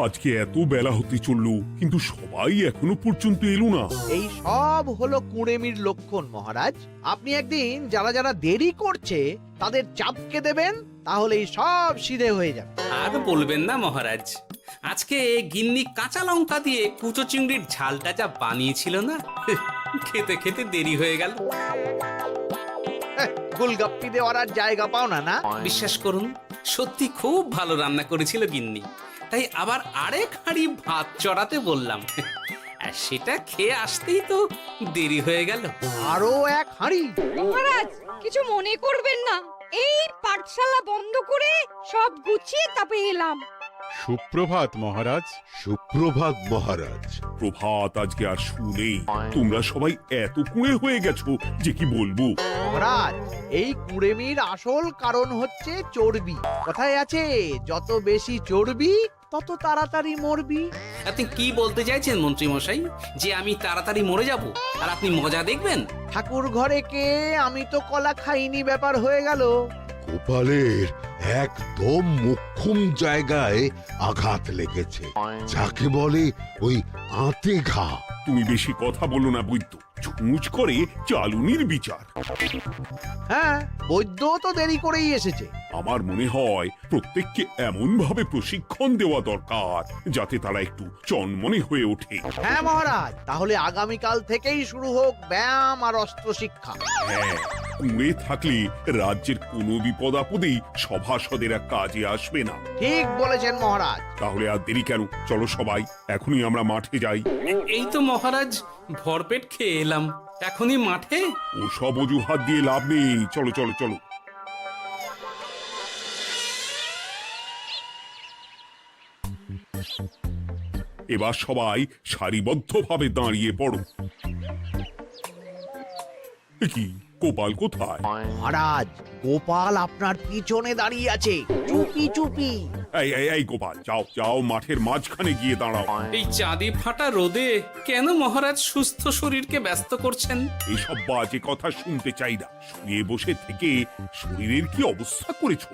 আজকে এত বেলা হতে চললো কিন্তু সবাই এখনো পর্যন্ত এলো না। এই সব হলো কুঁড়েমির লক্ষণ মহারাজ। আপনি একদিন যারা যারা দেরি করছে তাদের চাপকে দেবেন, তাহলেই সব সিধে হয়ে যাবে। আর বলবেন না মহারাজ, আজকে গিন্নি কাঁচা লঙ্কা দিয়ে কুচো চিংড়ির ঝালটা যা বানিয়েছিল না, খেতে খেতে দেরি হয়ে গেল। গোলগাপ্পি দেওয়ার আর জায়গা পাও না না? বিশ্বাস করুন, সত্যি খুব ভালো রান্না করেছিল গিন্নি, তাই আবার আরেক হাঁড়ি ভাত চড়াতে বললাম। আর সেটা খেয়ে আসতেই তো দেরি হয়ে গেল। আরো এক হাঁড়ি? মহারাজ কিছু মনে করবেন না, এই পাঠশালা বন্ধ করে সব গুছিয়ে তাপে এলাম। সুপ্রভাত মহারাজ। সুপ্রভাত মহারাজ। প্রভাত আজকে আর শুনেই। তোমরা সবাই এত কুঁড়ে হয়ে গেছো যে কি বলবো। মহারাজ, এই কুঁড়েমির আসল কারণ হচ্ছে চর্বি। কথায় আছে, যত বেশি চর্বি তত তাড়াতাড়ি মরবি। আপনি কি বলতে চাইছেন মন্ত্রী মশাই, যে আমি তাড়াতাড়ি মরে যাব আর আপনি মজা দেখবেন? ঠাকুর ঘরে কে, আমি তো কলা খাইনি ব্যাপার হয়ে গেল। গোপালের একদম মোক্ষম জায়গায় আঘাত লেগেছে, যাকে বলে ওই আঁতে ঘা। তুমি বেশি কথা বলো না বৈদ্য, ছুঁচ করে চালুনির বিচার। হ্যাঁ, বৈদ্য তো দেরি করেই এসেছে। আমার মনে হয় প্রত্যেককে এমন ভাবে প্রশিক্ষণ দেওয়া দরকার যাতে তারা একটু চনমনে হয়ে ওঠে। হ্যাঁ মহারাজ, তাহলে আগামীকাল থেকেই শুরু হোক ব্যায়াম আর অস্ত্র শিক্ষা। হ্যাঁ, কুঁড়ে থাকলে রাজ্যের কোনো বিপদ আপদেই সভাসদেরা কাজে আসবে না। ঠিক বলেছেন মহারাজ। তাহলে আর দেরি কেন, চলো সবাই এখনই আমরা মাঠে যাই। এই তো মহারাজ ভরপেট খেয়ে এলাম, এখনই মাঠে? ওসব অজুহাত দিয়ে লাভ নেই, চলো চলো চলো। এবার সবাই সারিবদ্ধভাবে দাঁড়িয়ে পড়ো। কি গোপাল কোথায়? মহারাজ, গোপাল আপনার পিছনে দাঁড়িয়ে আছে, চুপি চুপি। এই এই এই গোপাল, যাও যাও মাঠের মাঝখানে গিয়ে দাঁড়াও। এই চাঁদি ফাটা রোদে কেন মহারাজ সুস্থ শরীরকে ব্যস্ত করছেন? এইসব বাজে কথা শুনতে চাই না। শুয়ে বসে থেকে শরীরের কি অবস্থা করেছো?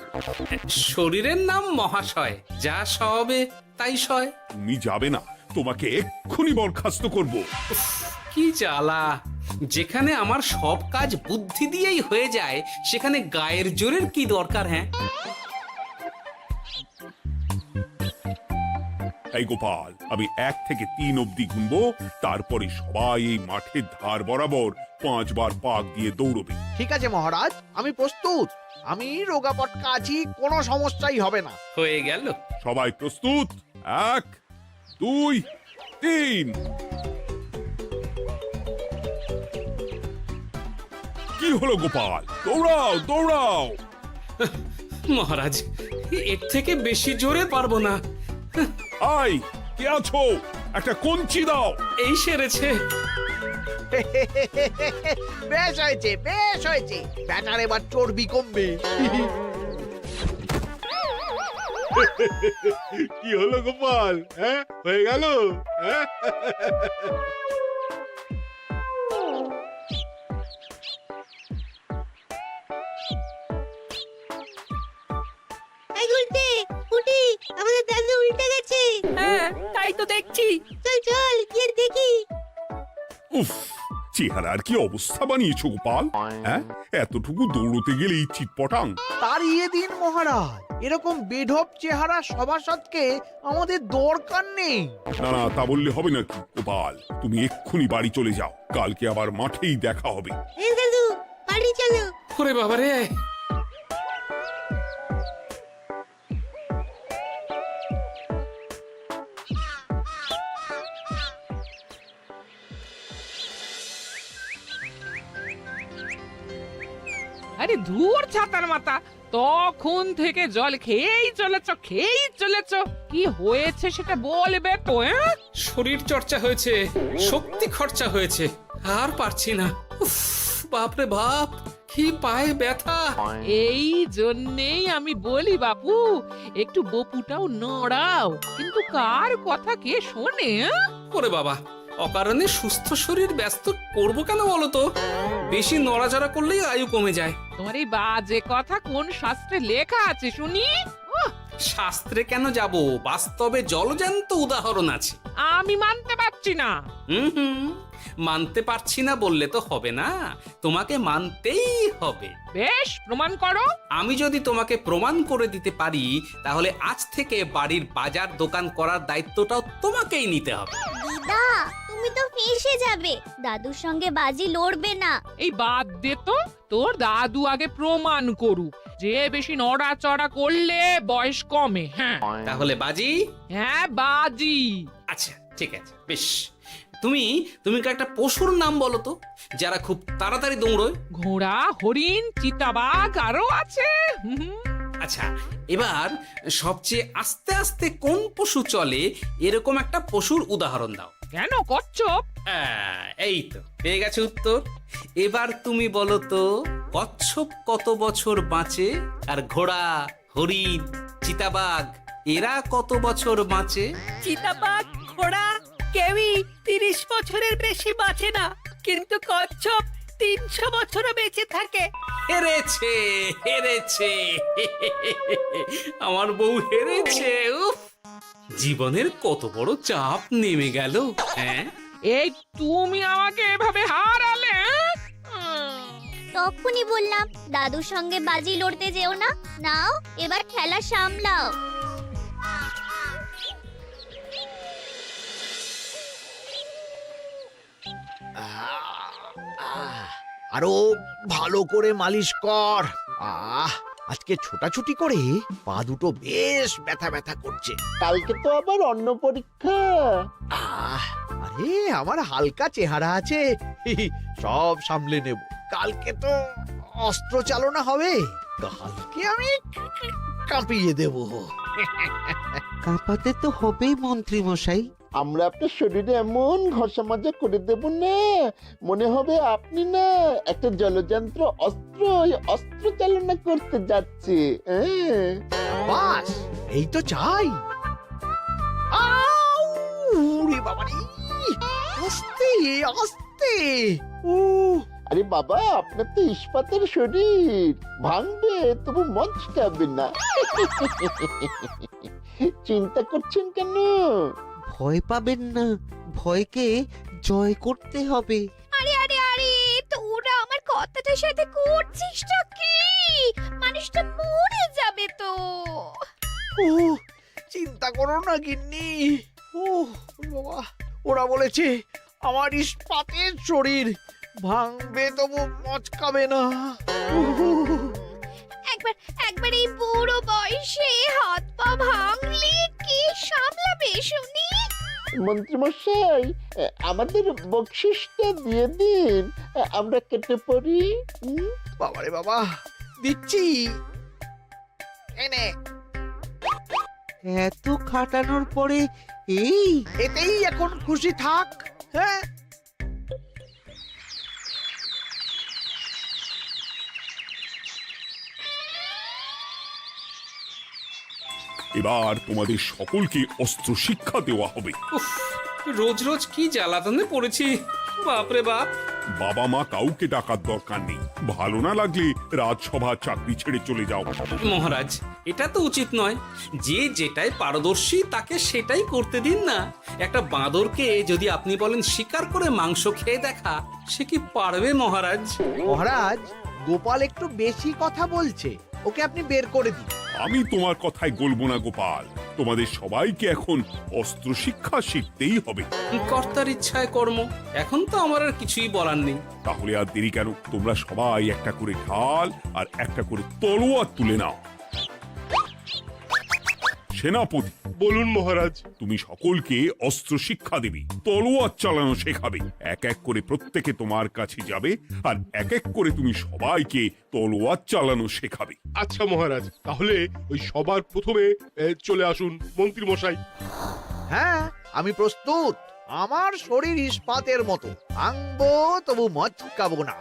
শরীরের নাম মহাশয়, যা সবে তাই সয়। তুমি যাবে না, তোমাকে এক্ষুনি বরখাস্ত করব। কি জ্বালা! যেখানে আমার সব কাজ বুদ্ধি দিয়েই হয়ে যায়, সেখানে গায়ের জোরের কি দরকার? হ্যাঁ, এই গোপাল, আমি 1 থেকে 3 অব্দি গুনবো, তারপরে সবাই এই মাঠের ধার বরাবর 5 বার পাক দিয়ে দৌড়বে। ঠিক আছে মহারাজ, আমি প্রস্তুত। আমি রোগা পটকা আছি, কোনো সমস্যাই হবে না। হয়ে গেল। সবাই প্রস্তুত? 1 2 3। কি হলো গোপাল, দৌড়াও দৌড়াও। মহারাজ, এর থেকে বেশি জোরে পারবো না। আই, কে আছো? একটা কঞ্চি দাও। এই সেরেছে। বেশ হয়েছে, বেশ হয়েছে। ব্যাটার এবার চর্বি কমবে। কি হলো গোপাল? হ্যাঁ, হয়ে গেল? হ্যাঁ? এই উল্টে উঠি, আমাদের দাদু উল্টে গেছে। হ্যাঁ, তাই তো দেখছি। চল চল গিয়ে দেখি। উফ, চেহারার কি অবস্থা বানিয়েছো গোপাল? হ্যাঁ, এতটুকু দৌড়তে গেলেই চিটপটাং। তাড়িয়ে দিন মহারাজ, এরকম বেঢপ চেহারা সভাসদকে আমাদের দরকার নেই। না না, তা বললে হবে নাকি গোপাল? তুমি এক্ষুনি বাড়ি চলে যাও, কালকে আবার মাঠেই দেখা হবে। এই দাদু বাড়ি চলো। ওরে বাবারে! আরে ধুর ছাতার মাথা, তখন থেকে জল খেয়েই চলেছ। কি হয়েছে সেটা বলবে তো? শরীর চর্চা হয়েছে, শক্তি খরচা হয়েছে, আর পারছি না। উফ, বাপরে বাপ, কি পায়ে ব্যথা! এই জন্যেই আমি বলি বাপু, একটু বপুটাও নড়াও, কিন্তু কার কথা কে শোনে? ওরে বাবা, অকারণে সুস্থ শরীর ব্যস্ত করবো কেন বলো তো? বেশি নড়াচড়া করলেই আয়ু কমে যায়। তোমার এই বাজে কথা কোন শাস্ত্রে লেখা আছে শুনি? শাস্ত্রে কেন যাব, বাস্তবে জলজান্ত উদাহরণ আছে। আমি মানতে পারছি না। হুম, মানতে পারছি না বললে তো হবে না, তোমাকে মানতেই হবে। বেশ, প্রমাণ করো। আমি যদি তোমাকে প্রমাণ করে দিতে পারি, তাহলে আজ থেকে বাড়ির বাজার দোকান করার দায়িত্বটাও তোমাকেই নিতে হবে। দিদা, তুমি তো ফেঁসে যাবে, দাদুর সঙ্গে বাজি লড়বে না। এই বাদ দে তো, তোর দাদু আগে প্রমাণ করুক যে বেশি নড়াচড়া করলে বয়স কমে। হ্যাঁ তাহলে বাজি? হ্যাঁ, বাজি। আচ্ছা ঠিক আছে, বেশ। তুমি তুমি একটা পশুর নাম বলো তো, যারা খুব তাড়াতাড়ি দৌড়য়। ঘোড়া, হরিণ, চিতাবাঘ আরো আছে। আচ্ছা, এবার সবচেয়ে আস্তে আস্তে কোন পশু চলে, এরকম একটা পশুর উদাহরণ দাও। কেন, কচ্ছপ? এই তো পেয়ে গেছে উত্তর। এবার তুমি বলো তো, কচ্ছপ কত বছর বাঁচে, আর ঘোড়া, হরিণ, চিতাবাঘ এরা কত বছর বাঁচে? চিতাবাঘ, ঘোড়া কেউই 30 বছরের বেশি বাঁচে না, কিন্তু কচ্ছপ 300 বছরও বেঁচে থাকে। হেরেছে, হেরেছে, আমার বউ হেরেছে। উফ, জীবনের কত বড় চাপ নেমে গেল। হ্যাঁ, এই তুমি আমাকে এভাবে হারালে। তখনই বললাম দাদুর সঙ্গে বাজি লড়তে যেও না। নাও, এবার খেলা সামলাও। আরো ভালো করে মালিশ কর। আজকে ছোটাছুটি করে পা দুটো বেশ ব্যথা ব্যথা করছে। কালকে তো আবার অন্য পরীক্ষা। আরে আমার হালকা চেহারা আছে, সব সামলে নেব। কালকে তো অস্ত্র চালনা হবে, কালকে আমি কাঁপিয়ে দেব। কাঁপাতে তো হবেই মন্ত্রী মশাই। আমরা আপনার শরীরে এমন ঘষা মাজা করে দেব না, মনে হবে আপনি না একটা জলযন্ত্র অস্ত্র চালনা করতে যাচ্ছে। বাস এই তো চাই। বাবারি, আস্তে আস্তে। আরে বাবা, আপনার তো ইস্পাতের শরীর, ভাঙবে তবু মচকাবে না। চিন্তা করছেন কেন? ভয় পাবেন না, ভয়কে জয় করতে হবে। আরে আরে আরে, তোরা আমার কথাটার সাথে করছিসটা কি? মানুষটা মরে যাবে তো। চিন্তা করো না গিন্নি। বাবা, ওরা বলেছে আমার ইস্পাতের শরীর, ভাঙবে তবু মচকাবে না। একবার এই বুড়ো বয়সে হাত পা ভাঙলে কে সামলাবে শুনি? মন্ত্রী মশাই, আমাদের বকশিসটা দিয়ে দিন, আমরা কেটে পড়ি। বাবারে বাবা, দিচ্ছি, এনে। এত খাটানোর পরে এতেই এখন খুশি থাক। হ্যাঁ, এবার তোমাদের সকলকে অস্ত্র শিক্ষা দেওয়া হবে। উফ, রোজ রোজ কি জ্বালাতনে পড়েছি, বাপরে বাপ। বাবা মা কাউকে ডাকার দরকার নেই, ভালো না লাগলে রাজসভা চাকরি ছেড়ে চলে যাও। মহারাজ, এটা তো উচিত নয়। যে যেটাই পারদর্শী তাকে সেটাই করতে দিন না। একটা বাঁদরকে যদি আপনি বলেন শিকার করে মাংস খেয়ে দেখা, সে কি পারবে মহারাজ? মহারাজ, গোপাল একটু বেশি কথা বলছে, ওকে আপনি বের করে দিন। আমি তোমার কথায় গলবো না গোপাল, তোমাদের সবাইকে এখন অস্ত্র শিক্ষা শিখতেই হবে। কর্তার ইচ্ছায় কর্ম, এখন তো আমার আর কিছুই বলার নেই। তাহলে আর দেরি কেন, তোমরা সবাই একটা করে ঢাল আর একটা করে তলোয়ার তুলে নাও। সেনাপতি, বলুন মহারাজ। তুমি সকলকে অস্ত্র শিক্ষা দেবে, তলোয়ার চালানো শেখাবে। এক এক করে প্রত্যেকে তোমার কাছে যাবে আর এক এক করে তুমি সবাইকে তলোয়ার চালানো শেখাবে। আচ্ছা মহারাজ, তাহলে ওই সবার প্রথমে চলে আসুন মন্ত্রী মশাই। হ্যাঁ, আমি প্রস্তুত। আমার শরীর ইস্পাতের মতো, ভাঙবো তবু মচকাবো না।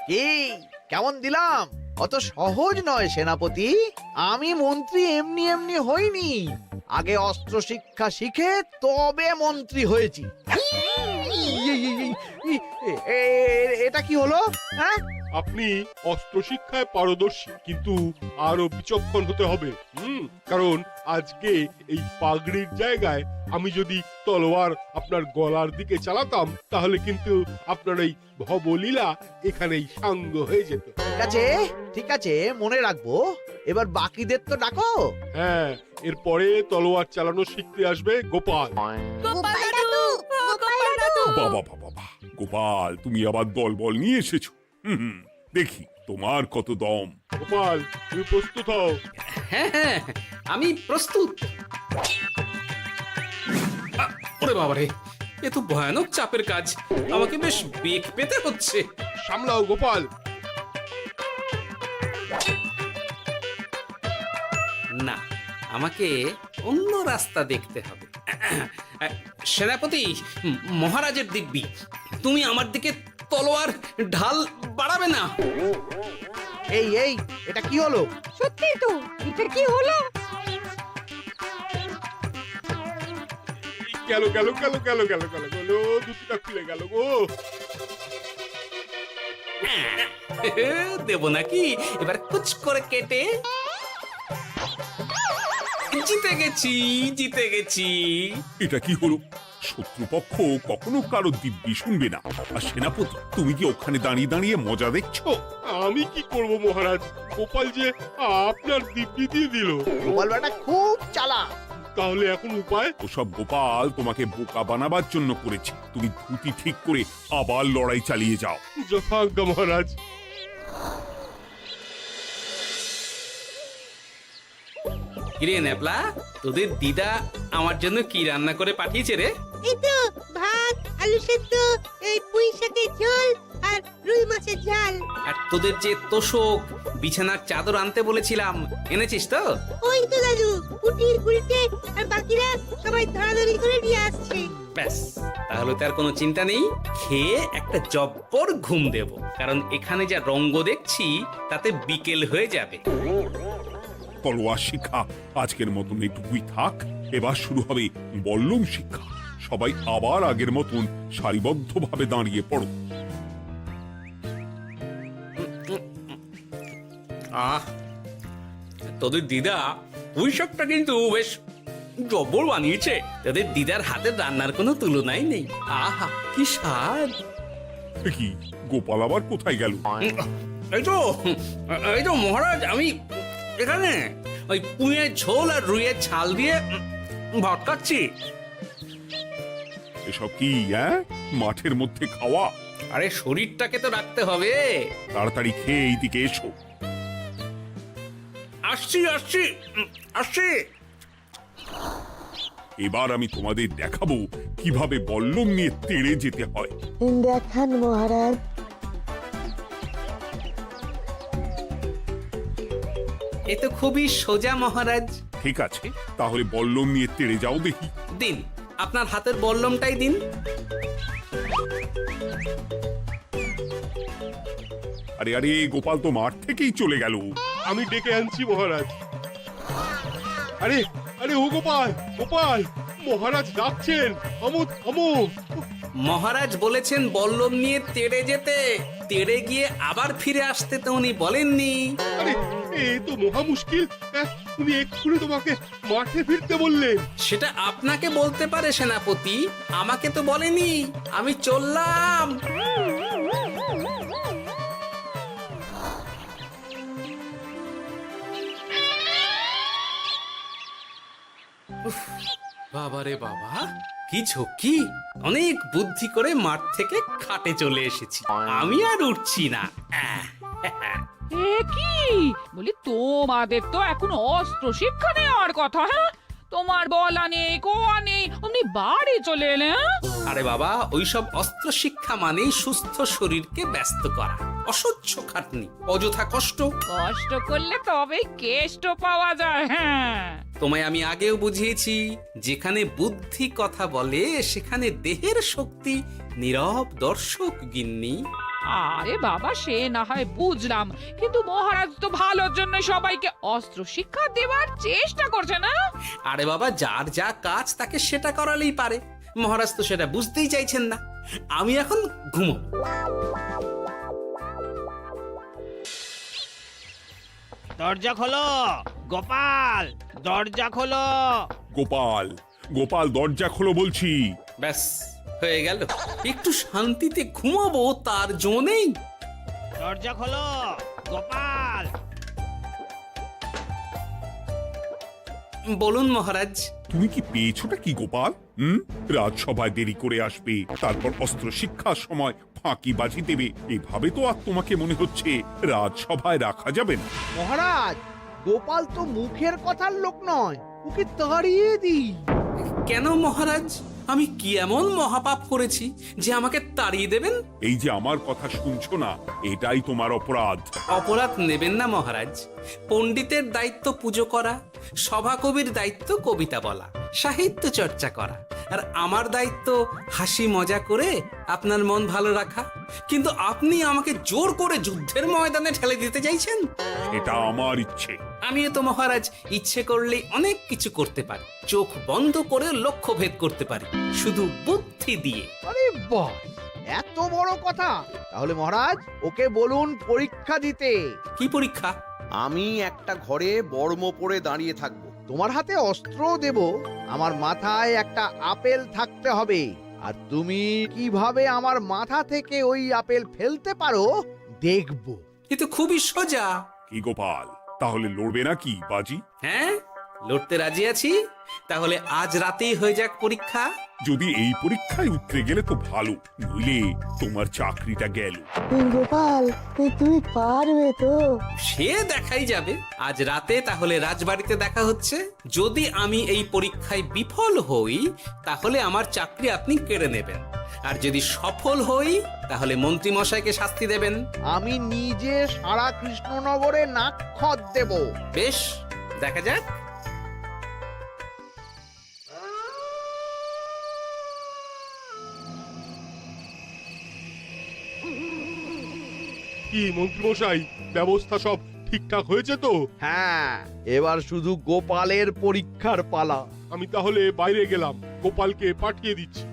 কি কেমন দিলাম? অত সহজ নয় সেনাপতি। আমি মন্ত্রী এমনি এমনি হইনি, আগে অস্ত্র শিক্ষা শিখে তবে মন্ত্রী হয়েছি। এটা কি হলো? হ্যাঁ, আপনি অস্ত্র শিক্ষায় পারদর্শী, কিন্তু আরো বিচক্ষণ হতে হবে। কারণ আজকে এই পাগড়ির জায়গায় আমি যদি তলোয়ার আপনার গলার দিকে চালাতাম, তাহলে কিন্তু আপনার এই ভবলীলা এখানেই সাঙ্গ হয়ে যেত। ঠিক আছে, ঠিক আছে, মনে রাখবো। এবার বাকিদের তো ডাকো। হ্যাঁ, এরপরে তলোয়ার চালানো শিখতে আসবে গোপাল। গোপাল দাদু, গোপাল দাদু। বাবা বাবা বাবা, গোপাল তুমি আবার দল বল নিয়ে এসেছো। দেখি তোমার কত দম। গোপাল, তুমি প্রস্তুত হও। হ্যাঁ হ্যাঁ, আমি প্রস্তুত। ওরে বাবারে, এ তো ভয়ানক চাপের কাজ, আমাকে বেশ বেগ পেতে হচ্ছে। সামলাও গোপাল। না, আমাকে অন্য রাস্তা দেখতে হবে। সেনাপতি, মহারাজের দিব্যি, তুমি আমার দিকে তলোয়ার ঢাল বাড়াবে না। এই এটা কি হলো? সত্যি তো, এটা কি হলো? গেল গেল গেল গেল গেল গেল গেল, দুটিটা খুলে গেল গো। দেব নাকি এবার কুচ করে কেটে? জিতে গেছি, জিতে গেছি। এটা কি হলো? শত্রুপক্ষ কখনো কারো দিব্যি শুনবে না। আর সেনাপতি, তুমি কি ওখানে দাঁড়িয়ে দাঁড়িয়ে মজা দেখছো? আমি কি করব মহারাজ, গোপাল যে আপনার দিব্যি দিয়ে দিল। গোপাল বেটা খুব চালাক। তাহলে এখন উপায়? ওসব গোপাল তোমাকে বোকা বানাবার জন্য করেছে। তুমি ধুতি ঠিক করে আবার লড়াই চালিয়ে যাও। যথাজ্ঞা মহারাজ। কিরে ন্যাপলা, তোদের দিদা আমার জন্য কি রান্না করে পাঠিয়েছে রে? এই তো ভাত, আলু সেদ্ধ, এই পুঁই শাকের ঝোল আর রুই মাছের ঝাল। আর তোদের যে তোষক, বিছানার চাদর আনতে বলেছিলাম, এনেছিস তো? ওই তো দাদু, কুটির গুলটে আর বাকিরা সবাই ধরাধরি করে নিয়ে আসছে। ব্যাস, তাহলে তার কোনো চিন্তা নেই। খেয়ে একটা জব্বর ঘুম দেব, কারণ এখানে যা রঙ্গ দেখছি তাতে বিকেল হয়ে যাবে। তলোয়ার শিক্ষা আজকের মতন এটুকুই থাক। এবার শুরু হবে বল্লম শিক্ষা। সবাই আবার আগের মতন সারিবদ্ধভাবে দাঁড়িয়ে পড়ো। আহ, তোদের দিদা ওই সবটা কিন্তু বেশ জব্বর বানিয়েছে। তোদের দিদার হাতের রান্নার কোনো তুলনাই নেই। আহা, কি স্বাদ! কি গোপাল আবার কোথায় গেল? এই তো মহারাজ, আমি এখানে ওই পুঁয়ের ঝোল আর রুইয়ের ছাল দিয়ে ভাত খাচ্ছি। এসব কি মাঠের মধ্যে খাওয়া? আরে শরীরটাকে তো রাখতে হবে। তাড়াতাড়ি খেয়ে এইদিকে এসো। আসছি আসছি আসছি। এবার আমি তোমাদের দেখাবো কিভাবে বল্লম নিয়ে তেড়ে যেতে হয়। দেখান মহারাজ। এ তো খুবই সোজা মহারাজ। ঠিক আছে, তাহলে বল্লম নিয়ে তেড়ে যাও দেখি। দিন, আপনার হাতের বল্লমটাই দিন। আরে আরে, গোপাল তো মাঠ থেকেই চলে গেল। আমি ডেকে আনছি মহারাজ। আরে আরে, ও গোপাল, গোপাল, মহারাজ ডাকছেন। থামো থামো। মহারাজ বলেছেন বল্লম নিয়ে তেড়ে যেতে। তেড়ে গিয়ে আবার ফিরে আসতে তো উনি বলেননি। আরে, এ তো মহা মুশকিল। উনি এক্ষুনি তোমাকে মাঠে ফিরতে বললেন। সেটা আপনাকে বলতে পারে সেনাপতি, আমাকে তো বলেনি। আমি চললাম। বাবারে বাবা, কি ঝক্কি! অনেক বুদ্ধি করে মাঠ থেকে খাটে চলে এসেছি। আমি আর উঠছি না। এ কি বলি, তোমাদের তো এখন অস্ত্র শিক্ষা নেওয়ার কথা। হ্যাঁ, তোমার বলা নেই, কোয়া নেই, অমনি বাড়ি চলে এলে। আরে বাবা, ওইসব অস্ত্র শিক্ষা মানেই সুস্থ শরীরকে ব্যস্ত করা, অসহ্য খাটনি, অযথা কষ্ট। কষ্ট করলে তবেই কেষ্ট পাওয়া যায়। হ্যাঁ, তোমায় আমি আগেও বুঝিয়েছি, যেখানে বুদ্ধি কথা বলে সেখানে দেহের শক্তি নীরব দর্শক গিন্নি। আরে বাবা, সে না হয় বুঝলাম, কিন্তু মহারাজ তো ভালোর জন্য সবাইকে অস্ত্র শিক্ষা দেওয়ার চেষ্টা করছে না। আরে বাবা, যার যা কাজ তাকে সেটা করালেই পারে। মহারাজ তো সেটা বুঝতেই চাইছেন না। আমি এখন ঘুমো। দরজা খোলো গোপাল, দরজা খোলো। গোপাল, গোপাল দরজা খোলো বলছি। ব্যাস হয়ে গেল, একটু শান্তিতে ঘুমাবো তার জো নেই। দরজা খোলো গোপাল। বলুন মহারাজ। তুমি কি পেয়েছোটা কি গোপাল? রাজসভায় দেরি করে আসবে, তারপর অস্ত্র শিক্ষার সময় ফাঁকিবাজি দেবে, এভাবে তো আর তোমাকে মনে হচ্ছে রাজসভায় রাখা যাবে না। মহারাজ, গোপাল তো মুখের কথার লোক নয়, ওকে তাড়িয়ে দিই। কেন মহারাজ, আমি কি এমন মহাপাপ করেছি যে আমাকে তাড়িয়ে দেবেন? এই যে আমার কথা শুনছো না, এটাই তোমার অপরাধ। অপরাধ নেবেন না মহারাজ। পণ্ডিতের দায়িত্ব পুজো করা, সভাকবির দায়িত্ব কবিতা বলা, সাহিত্য চর্চা করা, আর আমার দায়িত্ব হাসি মজা করে আপনার মন ভালো রাখা। কিন্তু আপনি আমাকে জোর করে যুদ্ধের ময়দানে ঠেলে দিতে চাইছেন। এটা আমার ইচ্ছে। আমিও তো মহারাজ ইচ্ছে করলেই অনেক কিছু করতে পারি, চোখ বন্ধ করে লক্ষ্য ভেদ করতে পারি, শুধু বুদ্ধি দিয়ে। আরে বাহ, এত বড় কথা! তাহলে মহারাজ, ওকে বলুন পরীক্ষা দিতে। কি পরীক্ষা? আমি একটা ঘরে বর্ম পরে দাঁড়িয়ে থাকবো, তোমার হাতে অস্ত্র দেব, আমার মাথায় একটা আপেল থাকতে হবে, আর তুমি কিভাবে আমার মাথা থেকে ওই আপেল ফেলতে পারো দেখবো। এ তো খুবই সোজা। কি গোপাল, তাহলে লড়বে নাকি বাজি? হ্যাঁ, লড়তে রাজি আছি। তাহলে আজ রাতেই হয়ে যাক পরীক্ষা। যদি এই পরীক্ষায় উতরে গেলে তো ভালো, নইলে তোমার চাকরিটা গেল। গোপাল, তুমি পারবে তো? সে দেখাই যাবে। আজ রাতে তাহলে রাজবাড়িতে দেখা হচ্ছে। যদি আমি এই পরীক্ষায় বিফল হই, তাহলে আমার চাকরি আপনি কেড়ে নেবেন, আর যদি সফল হই তাহলে মন্ত্রী মশাইকে শাস্তি দেবেন। আমি নিজে সারা কৃষ্ণনগরে নাক্ষত দেব। বেশ, দেখা যাক। কি মন্ত্রীমশাই, ব্যবস্থা সব ঠিকঠাক হয়েছে তো? হ্যাঁ, এবার শুধু গোপালের পরীক্ষার পালা। আমি তাহলে বাইরে গেলাম, গোপালকে পাঠিয়ে দিচ্ছি।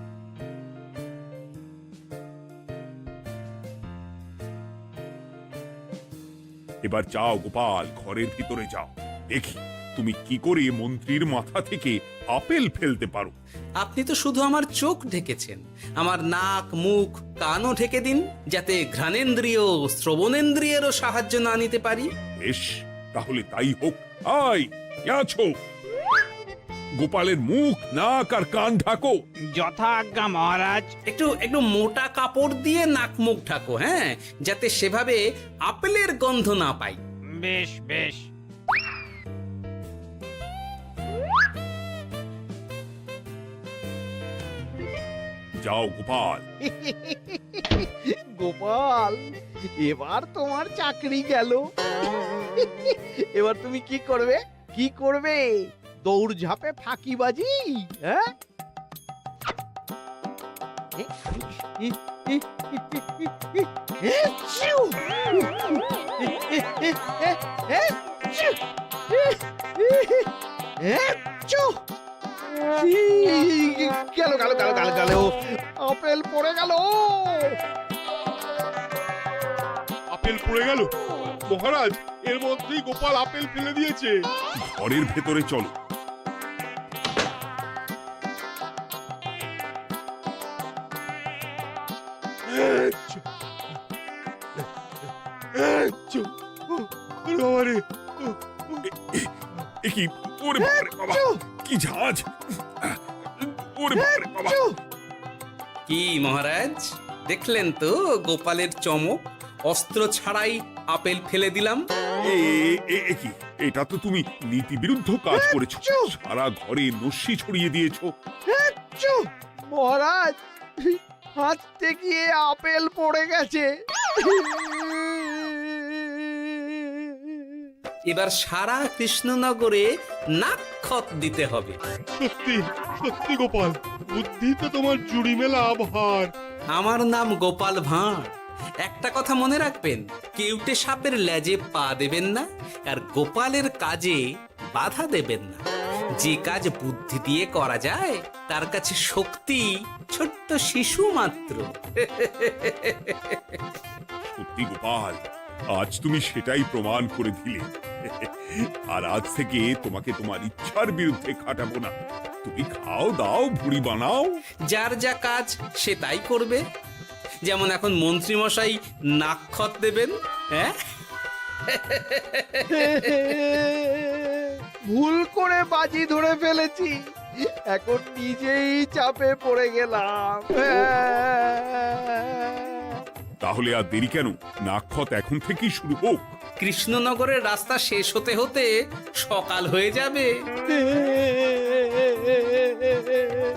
এবার যাও গোপাল, ঘরের ভিতরে যাও, দেখি তুমি কি করে মন্ত্রীর মাথা থেকে আপেল ফেলতে পারো। আপনি তো শুধু আমার চোখ ঢেকেছেন, আমার নাক মুখ কানও ঢেকে দিন, যাতে ঘ্রাণেন্দ্রিয় শ্রবণেন্দ্রিয়েরও সাহায্য না নিতে পারি। বেশ, তাহলে তাই হোক। আই, কে আছো? গোপালের মুখ নাক আর কান ঢাকো। যথা আজ্ঞা মহারাজ। একটু মোটা কাপড় দিয়ে নাক মুখ ঢাকো, হ্যাঁ, যাতে সেভাবে আপেলের গন্ধ না পাই। বেশ বেশ। যাও গোপাল। গোপাল, এবার তোমার চাকরি গেল। এবার তুমি কি করবে? কি করবে? দৌড় ঝাঁপে ফাঁকিবাজি? হ্যাঁ, গেল গেল গেল গেল গেল, আপেল পড়ে গেল। আপেল পড়ে গেল? মহারাজ, এর মধ্যেই গোপাল আপেল ফেলে দিয়েছে। ঘরের ভেতরে চলো। কি ওরে বাবারে বাবা, কি ঝাঁজ! ওরে বাবারে বাবা। কি মহারাজ, দেখলেন তো গোপালের চমক? অস্ত্র ছাড়াই আপেল ফেলে দিলাম। কি, এটা তো তুমি নীতি বিরুদ্ধ কাজ করেছো। সারা ঘরে নস্যি ছড়িয়ে দিয়েছো। মহারাজ, হাঁটতে গিয়ে আপেল পড়ে গেছে। এবার সারা কৃষ্ণনগরে নাক্ষত দিতে হবে। সত্যি সত্যি গোপাল, বুদ্ধি তো তোমার জুড়ি মেলা আভার। আমার নাম গোপাল ভাঁড়। একটা কথা মনে রাখবেন, কেউটে সাপের লেজে পা দেবেন না, আর গোপালের কাজে বাধা দেবেন না। যে কাজ বুদ্ধি দিয়ে করা যায় তার কাছে শক্তি ছোট্ট শিশু মাত্র। সত্যি গোপাল, আজ তুমি সেটাই প্রমাণ করে দিলে। আর আজ থেকে তোমাকে তোমার ইচ্ছার বিরুদ্ধে খাটাবো না। তুমি খাও দাও, ভুড়ি বানাও। যার যা কাজ সে তাই করবে। যেমন এখন মন্ত্রী মশাই নাক্ষত দেবেন। হ্যাঁ, ভুল করে বাজি ধরে ফেলেছি, এখন নিজেই চাপে পড়ে গেলাম। তাহলে আর দেরি কেন? নাক্ষত এখন থেকেই শুরু হোক। কৃষ্ণনগরের রাস্তা শেষ হতে হতে সকাল হয়ে যাবে।